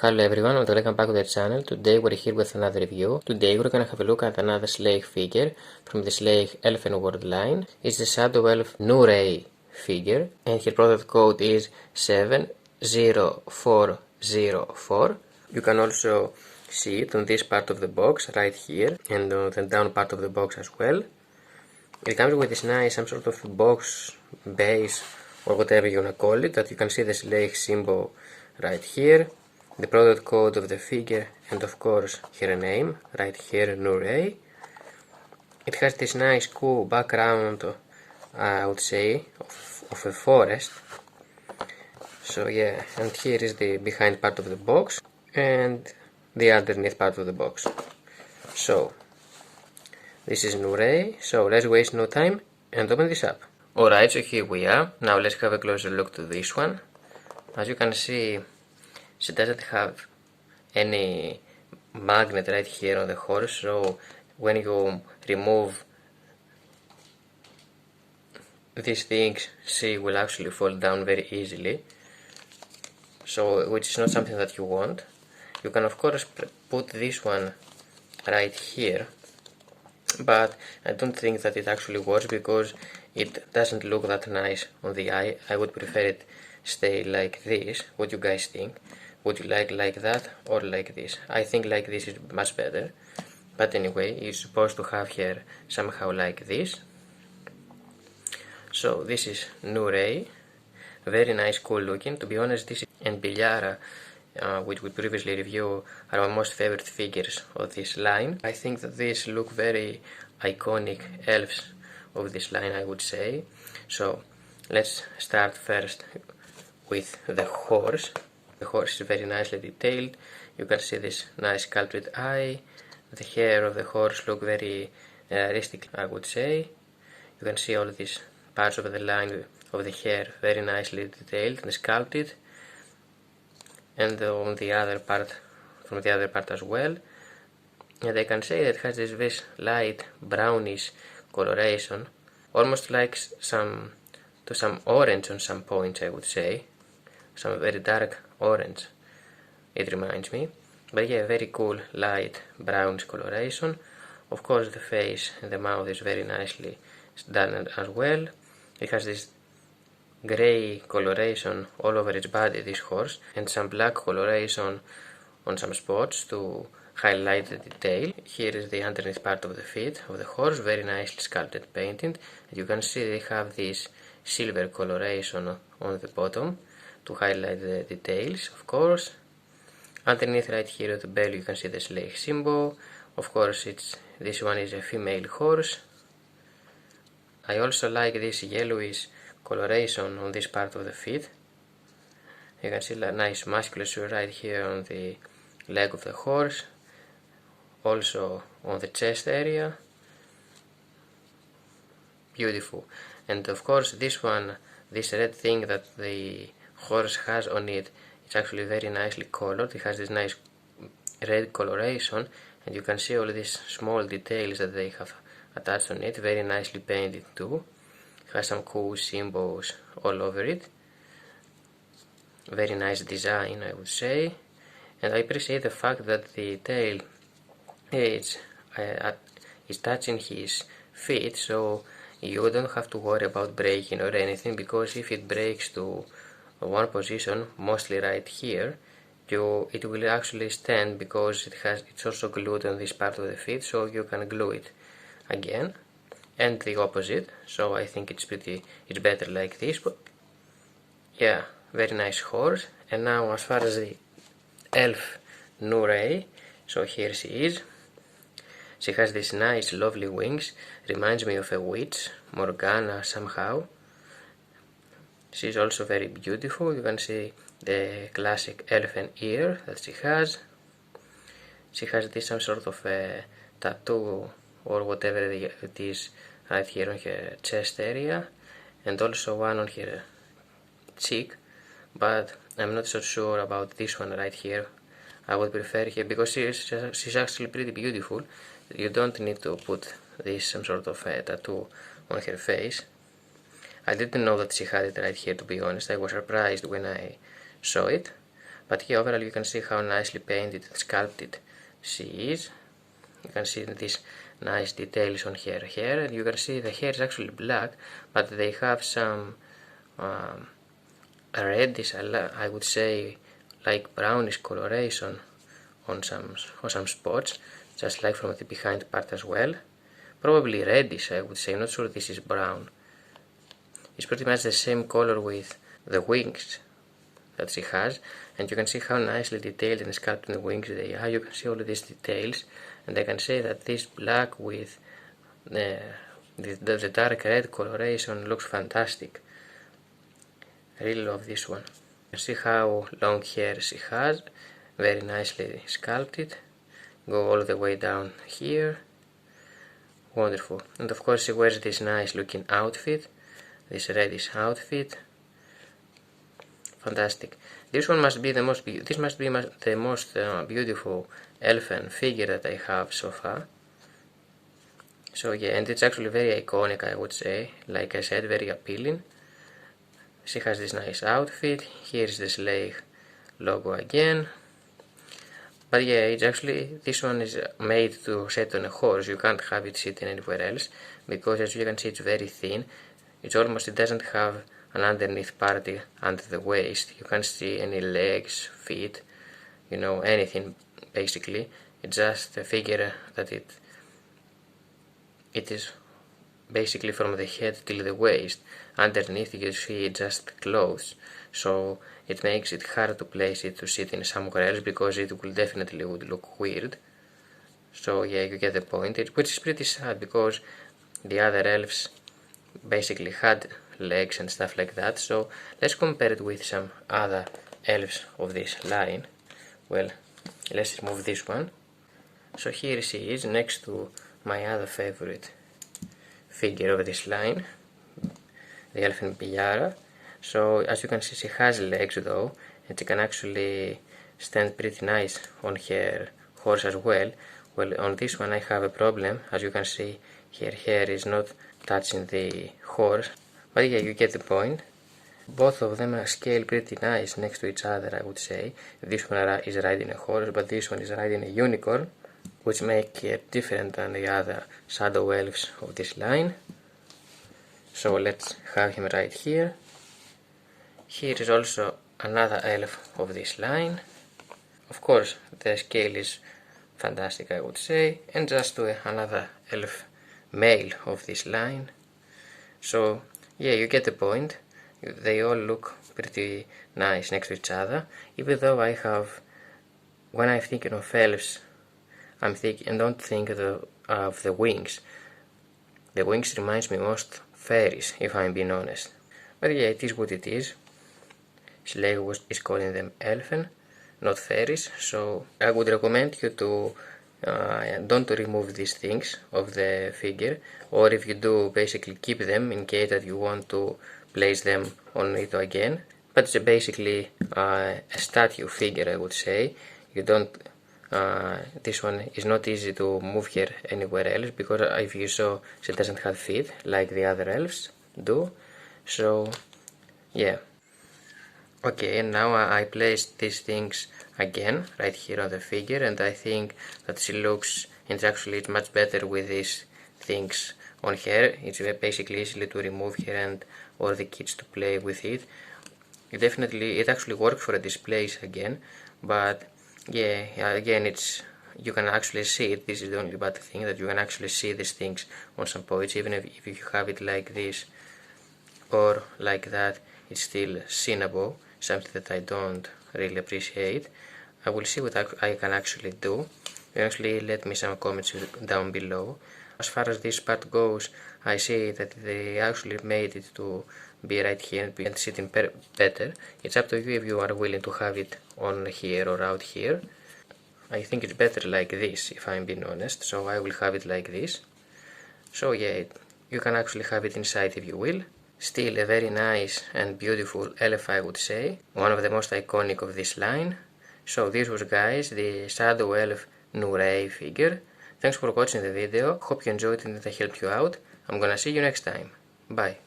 Hello everyone and welcome back to the channel. Today we're here with another review. Today we're gonna have a look at another Schleich figure from the Schleich Elfen World line. It's the Shadow Elf Nuray figure and her product code is 70404. You can also see it on this part of the box right here and on the down part of the box as well. It comes with this nice some sort of box base or whatever you wanna call it, that you can see the Schleich symbol right here, the product code of the figure, and of course her name right here, Nuray. It has this nice cool background, I would say, of a forest. So yeah, and here is the behind part of the box and the underneath part of the box. So this is Nuray, so let's waste no time and open this up. Alright, so here we are. Now let's have a closer look to this one. As you can see, she doesn't have any magnet right here on the horse, so when you remove these things, she will actually fall down very easily. So, which is not something that you want. You can of course put this one right here, but I don't think that it actually works because it doesn't look that nice on the eye. I would prefer it stay like this. What do you guys think? Would you like that or like this? I think like this is much better. But anyway, you're supposed to have here somehow like this. So this is Nuray. Very nice, cool looking. To be honest, this and Bayala, which we previously reviewed, are my most favorite figures of this line. I think that these look very iconic elves of this line, I would say. So let's start first with the horse. The horse is very nicely detailed. You can see this nice sculpted eye. The hair of the horse look very realistic, I would say. You can see all these parts of the line of the hair very nicely detailed and sculpted. And on the other part, from the other part as well. And I can say that it has this light brownish coloration, almost like some orange on some points, I would say. Some very dark orange, it reminds me. But yeah, very cool light brownish coloration. Of course the face and the mouth is very nicely done as well. It has this grey coloration all over its body, this horse, and some black coloration on some spots to highlight the detail. Here is the underneath part of the feet of the horse, very nicely sculpted, painted. And you can see they have this silver coloration on the bottom to highlight the details, of course. Underneath right here at the belly you can see the Schleich symbol. Of course this one is a female horse. I also like this yellowish coloration on this part of the feet. You can see a nice musculature right here on the leg of the horse, also on the chest area. Beautiful. And of course this one, this red thing that the horse has on it, it's actually very nicely colored. It has this nice red coloration, and you can see all these small details that they have attached on it, very nicely painted too. It has some cool symbols all over it. Very nice design, I would say. And I appreciate the fact that the tail is touching his feet, so you don't have to worry about breaking or anything, because if it breaks to one position, mostly right here, it will actually stand, because it's also glued on this part of the feet, so you can glue it again, and the opposite. So I think it's better like this. But yeah, very nice horse. And now as far as the elf Nuray, so here she is. She has these nice lovely wings, reminds me of a witch, Morgana somehow. She's also very beautiful. You can see the classic elfen ear that she has. She has this some sort of a tattoo or whatever it is right here on her chest area, and also one on her cheek, but I'm not so sure about this one right here. I would prefer here, because she's actually pretty beautiful. You don't need to put this some sort of a tattoo on her face. I didn't know that she had it right here, to be honest. I was surprised when I saw it. But here overall you can see how nicely painted and sculpted she is. You can see these nice details on her hair, and you can see the hair is actually black, but they have some reddish, I would say, like brownish coloration on some spots, just like from the behind part as well. Probably reddish, I would say. I'm not sure this is brown. It's pretty much the same color with the wings that she has, and you can see how nicely detailed and sculpted the wings they are. You can see all of these details, and I can say that this black with the dark red coloration looks fantastic. I really love this one. You can see how long hair she has, very nicely sculpted, go all the way down here. Wonderful. And of course she wears this nice looking outfit, this reddish outfit. Fantastic. This one must be the most beautiful elfin figure that I have so far. So yeah, and it's actually very iconic, I would say. Like I said, very appealing. She has this nice outfit. Here is the Schleich logo again. But yeah, it's actually, this one is made to sit on a horse. You can't have it sitting anywhere else, because as you can see it's very thin. It doesn't have an underneath part under the waist. You can't see any legs, feet, anything basically. It's just a figure that it is basically from the head till the waist. Underneath you see just clothes, so it makes it hard to place it to sit in somewhere else, because it would definitely look weird. So yeah, you get the point, which is pretty sad, because the other elves basically had legs and stuff like that. So let's compare it with some other elves of this line. Well, let's remove this one. So here she is next to my other favorite figure of this line, the elfin Bayala. So as you can see, she has legs though, and she can actually stand pretty nice on her horse as well. Well, on this one I have a problem. As you can see, her hair is not touching the horse. But yeah, you get the point. Both of them are scaled pretty nice next to each other, I would say. This one is riding a horse, but this one is riding a unicorn, which make it different than the other shadow elves of this line. So let's have him right here. Here is also another elf of this line. Of course, the scale is fantastic, I would say. And just another elf male of this line. So yeah, you get the point. They all look pretty nice next to each other. Even though when I'm thinking of elves, I don't think of the wings. The wings reminds me most fairies, if I'm being honest. But yeah, it is what it is. Schleich is calling them elfen, not fairies. So I would recommend you to don't remove these things of the figure, or if you do, basically keep them in case that you want to place them on it again. But it's basically a statue figure, I would say. This one is not easy to move here anywhere else, because if you saw, she doesn't have feet like the other elves do. So yeah. Okay, and now I placed these things again right here on the figure, and I think that she looks, and actually it's much better with these things on her. It's basically easily to remove her and all the kids to play with it. It actually works for a displays again, but yeah, again you can actually see it. This is the only bad thing, that you can actually see these things on some points, even if you have it like this or like that, it's still seeable. Something that I don't really appreciate. I will see what I can actually do. You actually let me some comments down below. As far as this part goes, I see that they actually made it to be right here and sitting better. It's up to you if you are willing to have it on here or out here. I think it's better like this, if I'm being honest, so I will have it like this. So yeah, you can actually have it inside if you will. Still a very nice and beautiful elf, I would say. One of the most iconic of this line. So this was, guys, the shadow elf Nuray figure. Thanks for watching the video. Hope you enjoyed it and that I helped you out. I'm gonna see you next time. Bye.